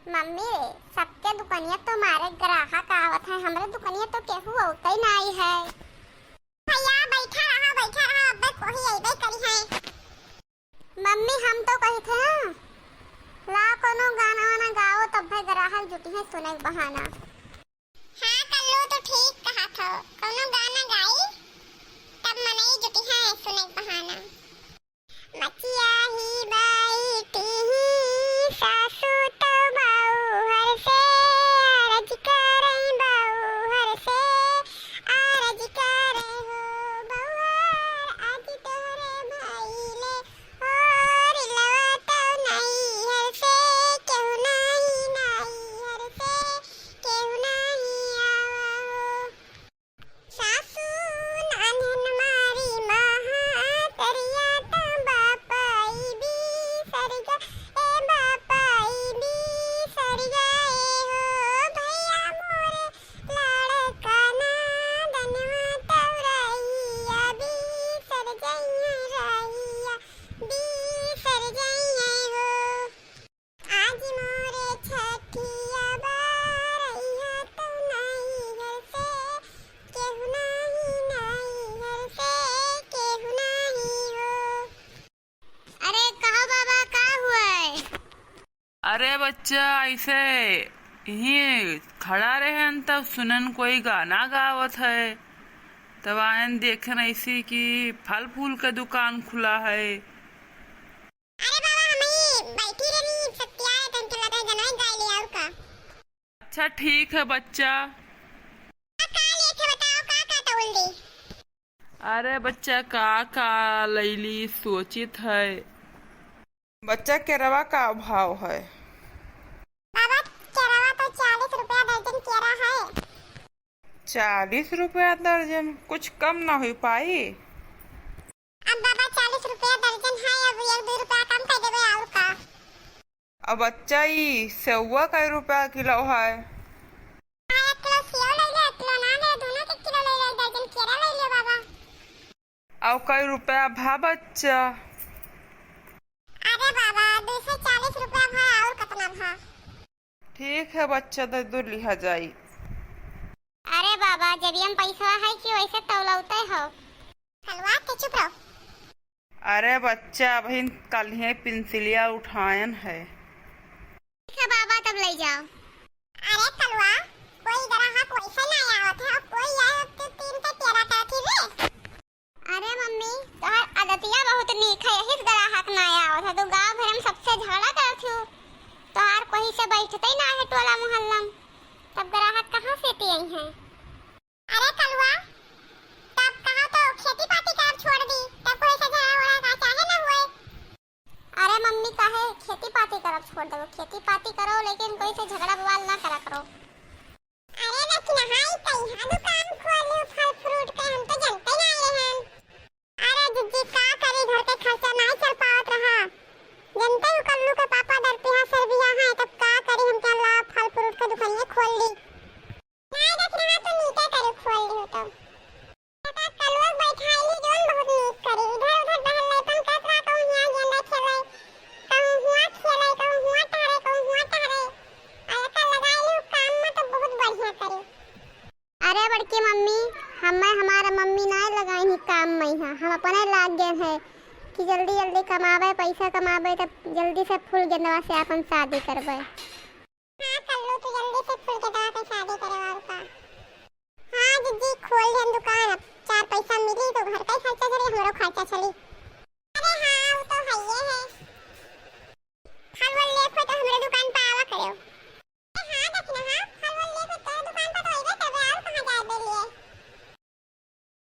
Mummy सबके दुकनिया तो मारे ग्राहक आवत है, हमरे दुकनिया तो केहू औते ही नहीं है। भैया बैठा रहा अबे कोई अइबे करी है। मम्मी हम तो कही थे ला कोनो गाना वाना गाओ तब भाई ग्राहक जुटी है सुने के बहाना। हाँ कल्लू तो ठीक कहा था, कोनो गाना गाई तब मनई जुटी है सुने के बहाना। मचिया ही बैठी सासू तो बाऊ हर से आरज करे बाऊ हर से आरज करे हो बहुआर आज तोहरे भाई ले और लवा तो नहीं हर से क्यों नहीं हर से क्यों नहीं आवा हो सासू नानन मारी महा तरिया तो बापाई भी सरगा ए बापाई भी सरगा ए हो भैया मोरे लड़का ना धनवा तवरैया भी सर जइया रैया भी सर जइया हो आज मोरे छठिया बारैया तो नहीं घर से केहू नहीं घर से केहू नहीं हो। अरे कहो बाबा का हुआ है? अरे बच्चा ऐसे यहीं खड़ा रहे तब सुनन कोई गाना गावत है, तब आयन देखन ऐसी कि फल फूल का दुकान खुला है। अरे बाबा हम ही बैठी रही सत्या है तुम चला रहे गाना गा लिया का। अच्छा ठीक है बच्चा। का लिए थे बताओ का तोल दी? अरे बच्चा का लैली सोचित है। बच्चा केरवा का भाव है? बाबा केरवा तो 40 रुपया दर्जन केरा है। 40 रुपया दर्जन, कुछ कम ना हो पाई? अब बाबा 40 रुपया दर्जन है, अब 1-2 रुपया कम कर देबे और का। अब बच्चा ई सेवा कई रुपया किलो है? 1 किलो सेव ले ले, 1 किलो ना ले, दोनों के किलो ले ले, दर्जन केरा ले ले बाबा। अब कई रुपया भा बच्चा? अरे बाबा 240 रुपया भा और कितना भा? ठीक है बच्चा दे दो लिहा जाई। अरे बाबा जब हम पैसा है कि वैसे तौलौते हो हलवा के चुप रहो। अरे बच्चा बहन कल ही पेंसिलिया उठायन है। ठीक है बाबा तब ले जाओ। अरे कलवा कोई ग्राहक वैसे नहीं आवत है, अब कोई आए तो 3 के 13 का थी रे। अरे मम्मी तोहर आदतिया बहुत नीक है, यही ग्राहक ना आवत है, तो गांव भर में सबसे झगड़ा करत हूँ, तोहार कोई से बैठते ही ना है टोला मोहल्ला में, तब ग्राहक कहाँ से आई हैं? अरे कलवा तब कहा तो खेती पाती कर छोड़ दी, तब कोई से झगड़ा वड़ा का चाहे ना हुए। अरे मम्मी काहे खेती पाती करब छोड़ दो, खेती पाती करो लेकिन कोई से झगड़ा बवाल ना करा करो। अरे लेकिन हाई कहीं दुकान खोली फल फ्रूट के, हम तो जानते नहीं हैं। अरे जिज्जी का करी, घर के खर्चा नहीं चल पावत रहा, जनते हो कल्लू के पापा डरते हैं सर्विया है, तब का करी हम क्या ला फल फ्रूट के दुकान खोल ली। नहीं देखना तो नीचे करे खोल ली हो तो पता कल्लू बैठाई जोन बहुत नीक करी, इधर उधर बहलेपन करत रहा, कहूं यहां गेंदा खेले, कहूं हुआ खेले, कहूं हुआ टहरे, कहूं हुआ टहरे, ऐसा लगाई ली काम में तो बहुत बढ़िया करी। अरे बड़की मम्मी हमारा मम्मी ना लगाई ही काम में है, हम अपने लाग गए हैं कि जल्दी जल्दी कमावे पैसा कमावे, तब जल्दी से फूल गेंदवा से अपन शादी करबे। हां कल्लू तो जल्दी से फूल गेंदवा से शादी करवा का। हां जिज्जी खोल ले दुकान, अब 4 पैसा मिली तो घर का खर्चा चली, हमरो खर्चा चली।